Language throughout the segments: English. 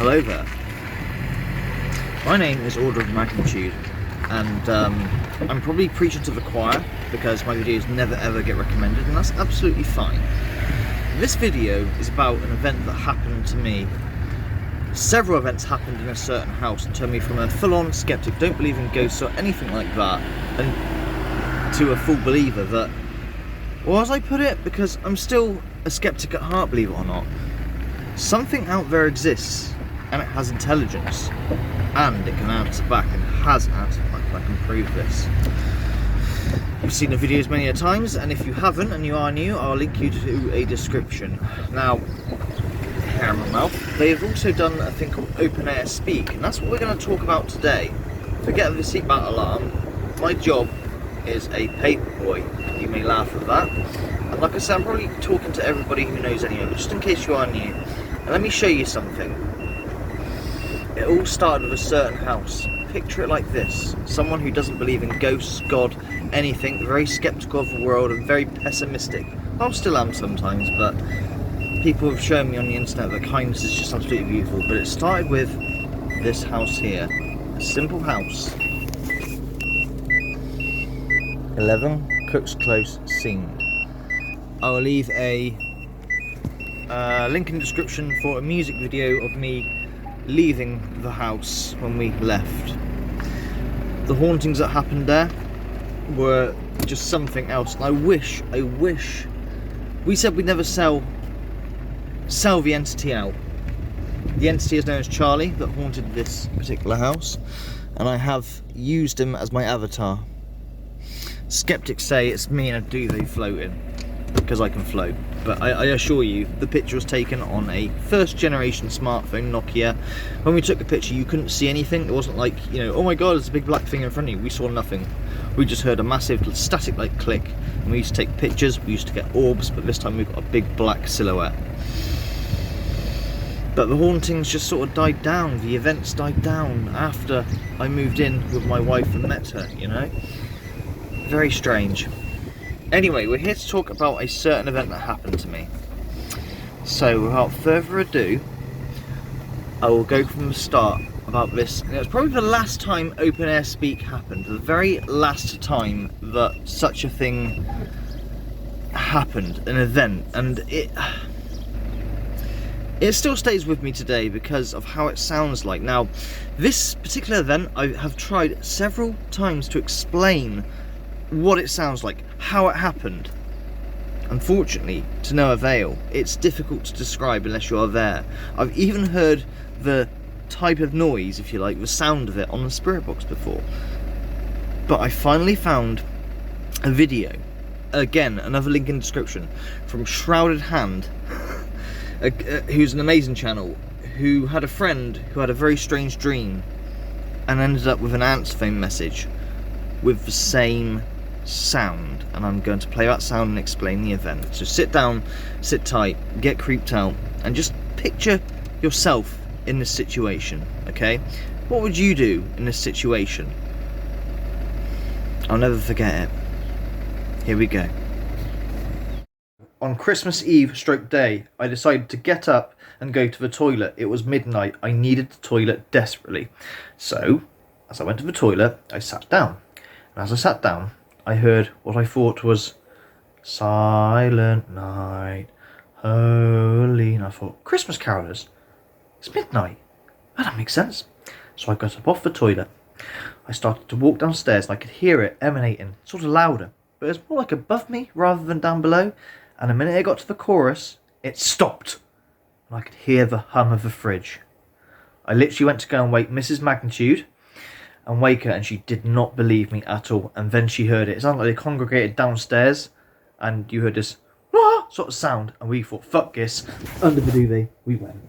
Hello there. My name is Order of Magnitude, and I'm probably preaching to the choir because my videos never ever get recommended, and that's absolutely fine. This video is about an event that happened to me. Several events happened in a certain house and turned me from a full-on skeptic, don't believe in ghosts or anything like that, and to a full believer that, well, as I put it, because I'm still a skeptic at heart, believe it or not, something out there exists, and it has intelligence, and it can answer back, and has answered back. I can prove this. You've seen the videos many a times, and if you haven't and you are new, I'll link you to a description. Now, hair in my mouth, they've also done a thing called open air speak, and that's what we're going to talk about today. Forget the seatbelt alarm. My job is a paper boy. You may laugh at that, and like I said, I'm probably talking to everybody who knows anyway, but just in case you are new, and let me show you something. It all started with a certain house. Picture it like this: someone who doesn't believe in ghosts, God, anything, very skeptical of the world and very pessimistic. I still am sometimes, but people have shown me on the internet that kindness is just absolutely beautiful. But it started with this house here, a simple house. 11 Cook's Close scenes. I will leave a link in the description for a music video of me leaving the house when we left. The hauntings that happened there were just something else, and I wish we said we'd never sell the entity out. The entity is known as Charlie that haunted this particular house, and I have used him as my avatar. Skeptics say it's me in a duvet floating because I can float, but I assure you the picture was taken on a first generation smartphone, Nokia. When we took the picture, you couldn't see anything. It wasn't like, you know, oh my god, there's a big black thing in front of you. We saw nothing. We just heard a massive static like click, and we used to take pictures. We used to get orbs, but this time we've got a big black silhouette. But the hauntings just sort of died down. The events died down after I moved in with my wife and met her, you know. Very strange. Anyway, we're here to talk about a certain event that happened to me. So, without further ado, I will go from the start about this. It was probably the last time open air speak happened, the very last time that such a thing happened, an event, and it still stays with me today because of how it sounds like. Now, this particular event, I have tried several times to explain what it sounds like, how it happened. Unfortunately, to no avail. It's difficult to describe unless you are there. I've even heard the type of noise, if you like, the sound of it on the spirit box before. But I finally found a video, again, another link in the description, from Shrouded Hand, who's an amazing channel, who had a friend who had a very strange dream and ended up with an answer phone message with the same sound, and I'm going to play that sound and explain the event. So sit down, sit tight, get creeped out, and just picture yourself in this situation, okay? What would you do in this situation? I'll never forget it. Here we go. On Christmas Eve stroke day, I decided to get up and go to the toilet. It was midnight. I needed the toilet desperately. So, as I went to the toilet, I sat down. And as I sat down, I heard what I thought was Silent Night, Holy. And I thought, Christmas carolers? It's midnight. That makes sense. So I got up off the toilet. I started to walk downstairs, and I could hear it emanating, sort of louder. But it was more like above me rather than down below. And the minute I got to the chorus, it stopped. And I could hear the hum of the fridge. I literally went to go and wake Mrs. Magnitude and wake her, and she did not believe me at all. And then she heard it. It sounded like they congregated downstairs, and you heard this "Wah!" sort of sound, and we thought, fuck this. Under the duvet, we went.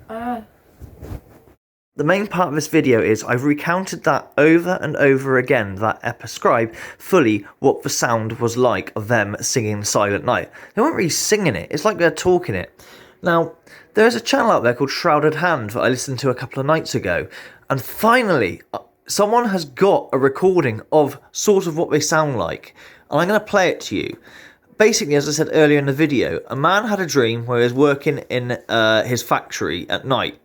The main part of this video is I've recounted that over and over again, that episcribe fully what the sound was like of them singing Silent Night. They weren't really singing it, it's like they're talking it. Now, there's a channel out there called Shrouded Hand that I listened to a couple of nights ago, and finally, someone has got a recording of sort of what they sound like, and I'm going to play it to you. Basically, as I said earlier in the video, a man had a dream where he was working in his factory at night,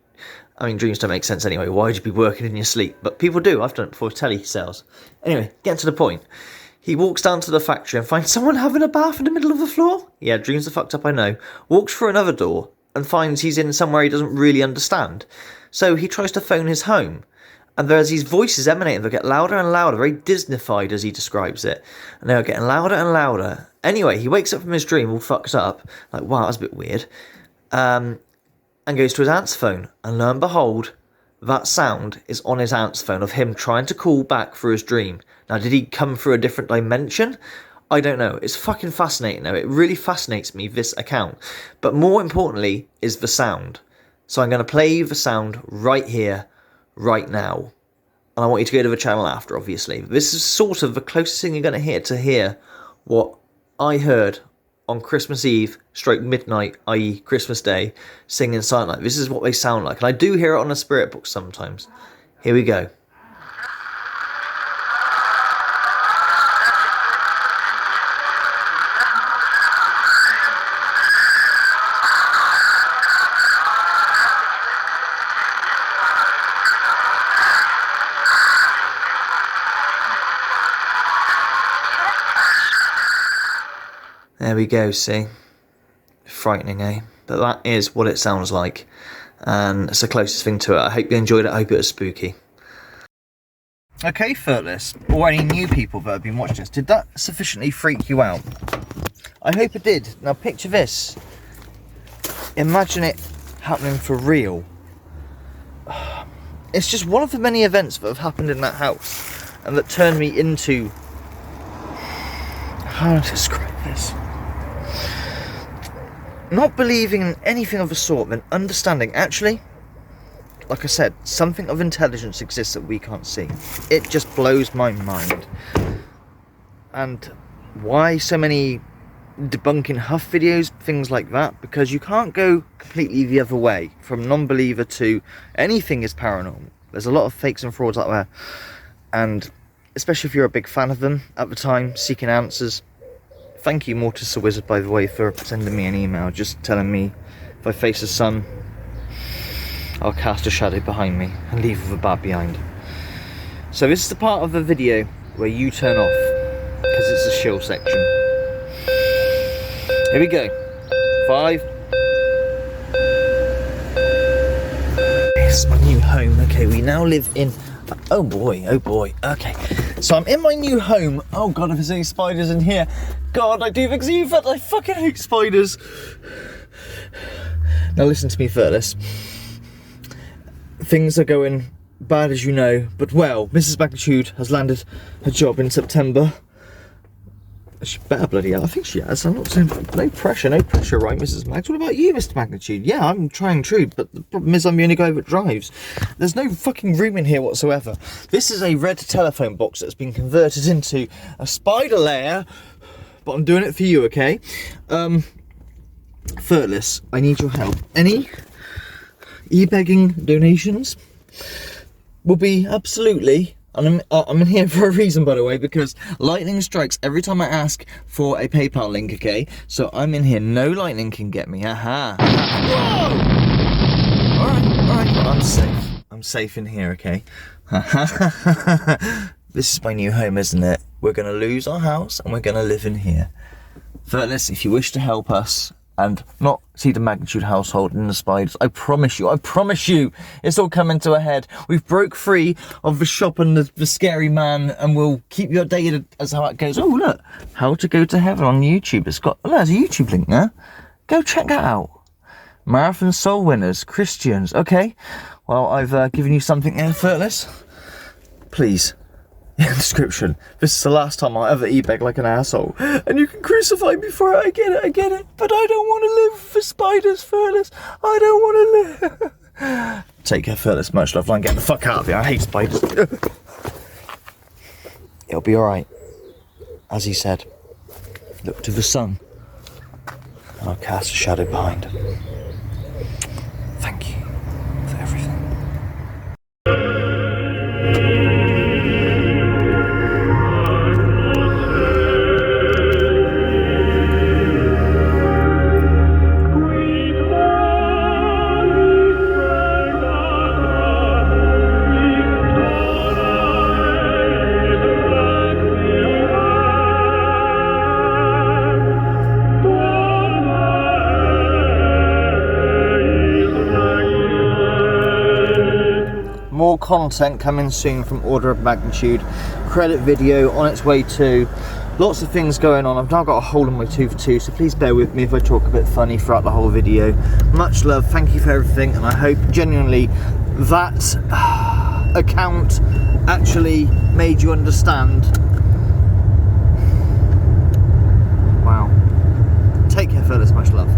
I mean, dreams don't make sense anyway. Why would you be working in your sleep? But people do. I've done it before, telesales. Anyway, getting to the point. He walks down to the factory and finds someone having a bath in the middle of the floor. Yeah, dreams are fucked up, I know. Walks through another door and finds he's in somewhere he doesn't really understand. So he tries to phone his home. And there's these voices emanating that get louder and louder, very Disney-fied as he describes it. And they're getting louder and louder. Anyway, he wakes up from his dream all fucked up. Like, wow, that's a bit weird. And goes to his aunt's phone. And lo and behold, that sound is on his aunt's phone of him trying to call back through his dream. Now, did he come through a different dimension? I don't know. It's fucking fascinating though. It really fascinates me, this account. But more importantly is the sound. So I'm going to play the sound right here, right now. And I want you to go to the channel after, obviously. This is sort of the closest thing you're going to hear what I heard on Christmas Eve, stroke midnight, i.e. Christmas Day, singing Silent Night. This is what they sound like. And I do hear it on a spirit book sometimes. Here we go. There we go, see? Frightening, eh? But that is what it sounds like. And it's the closest thing to it. I hope you enjoyed it. I hope it was spooky. Okay, Furtless, or any new people that have been watching this, did that sufficiently freak you out? I hope it did. Now picture this. Imagine it happening for real. It's just one of the many events that have happened in that house and that turned me into... How do I describe this? Not believing in anything of the sort, then understanding, actually, like I said, something of intelligence exists that we can't see. It just blows my mind. And why so many debunking Huff videos, things like that? Because you can't go completely the other way, from non-believer to anything is paranormal. There's a lot of fakes and frauds out there, and especially if you're a big fan of them at the time, seeking answers. Thank you, Mortis the Wizard, by the way, for sending me an email just telling me if I face the sun, I'll cast a shadow behind me and leave with a bat behind. So this is the part of the video where you turn off, because it's a chill section. Here we go. 5. This is my new home. Okay, we now live in... Oh boy, okay. So I'm in my new home. Oh god, if there's any spiders in here. God, I do think so, but I fucking hate spiders. Now listen to me, Furtless. Things are going bad, as you know, but well, Mrs. Magnitude has landed her job in September. She better bloody hell. I think she has. I'm not saying no pressure, right, Mrs. Max? What about you, Mr. Magnitude? Yeah, I'm trying true, but the problem is I'm the only guy that drives. There's no fucking room in here whatsoever. This is a red telephone box that's been converted into a spider lair, but I'm doing it for you, okay? Furtless, I need your help. Any e-begging donations will be absolutely... And I'm in here for a reason, by the way, because lightning strikes every time I ask for a PayPal link, okay? So I'm in here. No lightning can get me. Aha. Whoa! Alright, well, I'm safe. I'm safe in here, okay? This is my new home, isn't it? We're going to lose our house and we're going to live in here. Furtless, if you wish to help us and not see the Magnitude household and the spiders, I promise you, it's all coming to a head. We've broke free of the shop and the scary man, and we'll keep you updated as how it goes. Oh, look, How to Go to Heaven on YouTube. It's got, look, there's a YouTube link there. Go check that out. Marathon Soul Winners, Christians. Okay, well, I've given you something there, Furtless. Please. In the description, this is the last time I'll ever e-beg like an asshole, and you can crucify me for it. I get it, but I don't want to live for spiders, Furtless. I don't want to live. Take care, Furtless. Much love, line. Get the fuck out of here. I hate spiders. It'll be alright. As he said, look to the sun, and I'll cast a shadow behind. Thank you for everything. content coming soon from Order of Magnitude. Credit video on its way too. Lots of things going on. I've now got a hole in my tooth too, so please bear with me if I talk a bit funny throughout the whole video. Much love, thank you for everything, and I hope genuinely that account actually made you understand. Wow. Take care, fellas, much love.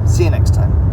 See you next time.